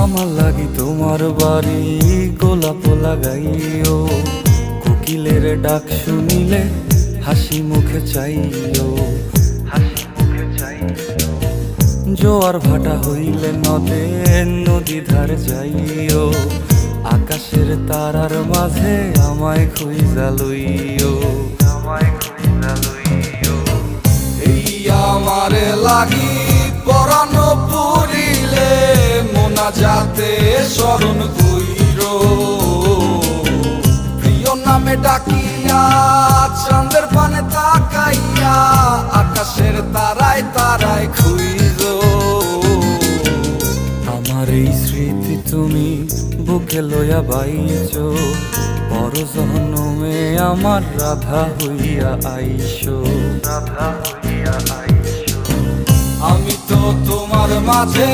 আমার লাগি তোমার বাড়ি গোলাপ লাগাইও, কোকিলের ডাক শুনিলে হাসি মুখে চাইও, হাসি মুখে চাইও। জোয়ার ভাটা হইলে নদে নদী ধার যাইও, আকাশের তারার মাঝে আমায় খুঁজা লইও, আমায় খুঁজা লইও। এই আমারে লাগি পরানো পুরিলে মোনাজাতে স্মরণ কইরো, প্রিয় নামে ডাকিয়া চাঁদের পানে তাকাইয়া আকাশের তারায় তারায় খুইজো। আমার এই স্মৃতি তুমি বুকে লইয়া বাইছো, পর জন্মে আমার রাধা হইয়া আইসো, রাধা হইয়া আইসো। আমি তো তোমার মাঝে